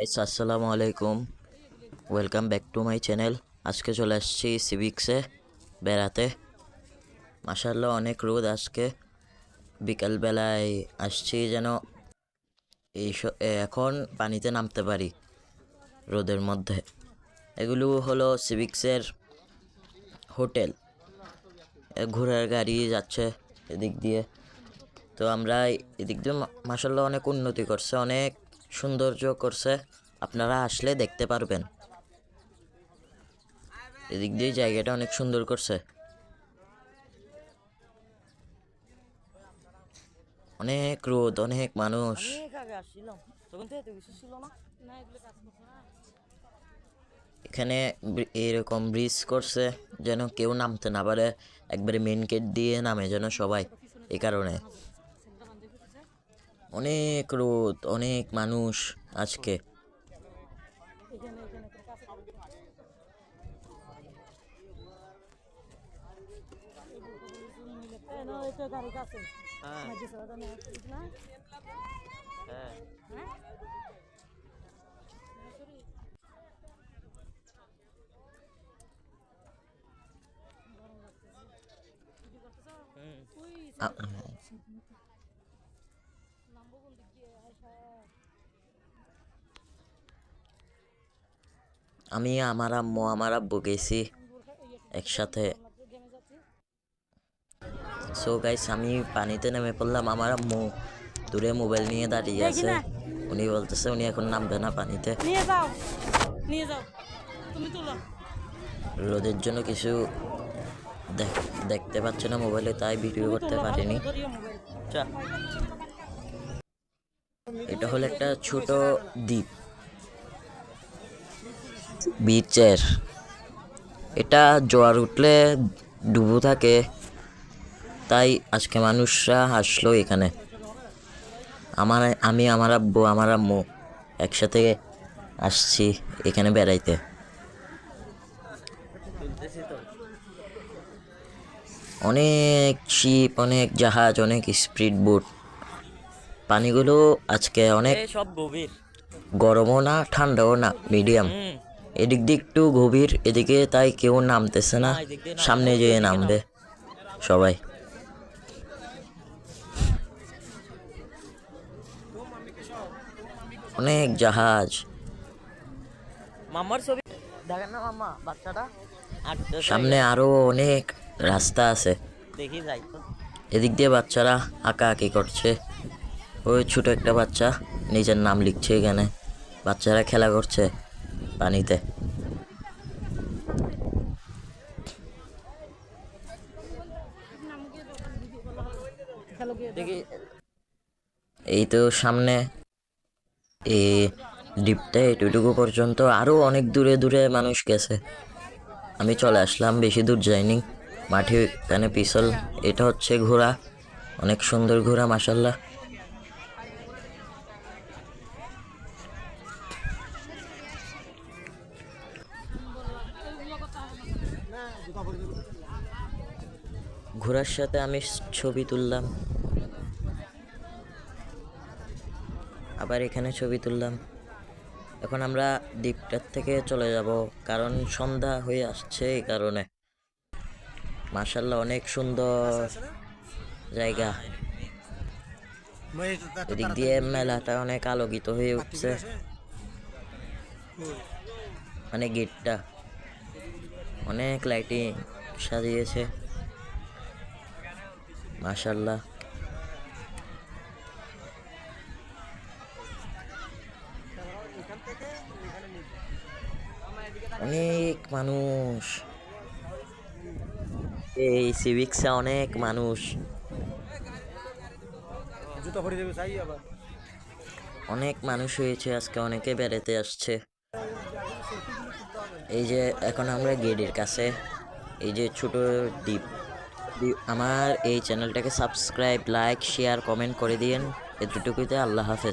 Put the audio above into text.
আসসালামু আলাইকুম, welcome back to my channel. আজকে চলে আসছি সিভিক্সে বেড়াতে। মাশাআল্লাহ অনেক রোদ আজকে। বিকালবেলায় আসছি যেন এখন পানিতে নামতে পারি রোদের মধ্যে। এগুলো হলো সিভিক্সের হোটেল। ঘোড়ার গাড়ি যাচ্ছে এদিক দিয়ে। তো আমরা এদিক দিয়ে মাশাআল্লাহ অনেক উন্নতি করছে, অনেক সৌন্দর্য করছে। আপনারা আসলে দেখতে পারবেন। এদিক দিয়ে জায়গাটা অনেক সুন্দর করছে। অনেক রোদ, অনেক মানুষ। এখানে এরকম ব্রিজ করছে যেন কেউ নামতে না পারে, একবারে মেন গেট দিয়ে নামে যেন সবাই। এই কারণে অনেক রোদ, অনেক মানুষ আজকে। আমি আমার আম্মু আমার আব্বু গেছি একসাথে। সো গাইস, আমি পানিতে নেমে পড়লাম। আমার আম্মু দূরে মোবাইল নিয়ে দাঁড়িয়ে আছে। উনি বলতেছে উনি এখন নামবে না পানিতে। রোদের জন্য কিছু দেখতে পাচ্ছে না মোবাইলে, তাই ভিডিও করতে পারিনি। এটা হলো একটা ছোট দ্বীপ, বিচের। এটা জোয়ার উঠলে ডুবো থাকে, তাই আজকে মানুষরা আসলো এখানে। আমি আমার আব্বু আমার আম্মু একসাথে আসছি এখানে বেড়াইতে। অনেক শিপ, অনেক জাহাজ, অনেক স্পিড বোট। পানিগুলো আজকে অনেক সব গভীর, গরমও না ঠান্ডাও না, মিডিয়াম। এদিক দিয়ে একটু গভীর এদিকে, তাই কেউ নামতেছে না। সামনে যেয়ে নামবে সবাই। অনেক জাহাজ। মামার ছবি দেখেন না মামা, বাচ্চাটা সামনে আরো অনেক রাস্তা আছে, দেখি যাই তো। এদিক দিয়ে বাচ্চারা আঁকাআঁকি করছে। ওই ছোট একটা বাচ্চা নিজের নাম লিখছে এখানে। বাচ্চারা খেলা করছে পানিতে। এই তো সামনে এই দ্বীপটা এটুকু পর্যন্ত, আরো অনেক দূরে দূরে মানুষ গেছে। আমি চলে আসলাম, বেশি দূর যাইনি। মাঠে এখানে পিছল, এটা হচ্ছে ঘোড়া, অনেক সুন্দর ঘোড়া মাশাআল্লাহ। ঘোড়ার সাথে আমি ছবি তুললাম, আবার এখানে ছবি তুললাম। এখন আমরা দ্বীপটার থেকে চলে যাব, কারণ সন্ধ্যা হয়ে আসছে। এই কারণে মাশাআল্লাহ অনেক সুন্দর জায়গা। এদিক দিয়ে মেলাটা অনেক আলোকিত হয়ে উঠছে, মানে গেটটা অনেক লাইটিং সাজিয়েছে মাশাআল্লাহ। অনেক মানুষ এই সিভিক্সে, অনেক মানুষ। অনেক মানুষ হয়েছে আজকে, অনেকে বেড়াতে আসছে। এই যে এখন আমরা গেটের কাছে, এই যে ছোট দ্বীপ। আমার এই চ্যানেলটাকে সাবস্ক্রাইব, লাইক, শেয়ার, কমেন্ট করে দিন। এতটুকুতে আল্লাহ হাফেজ।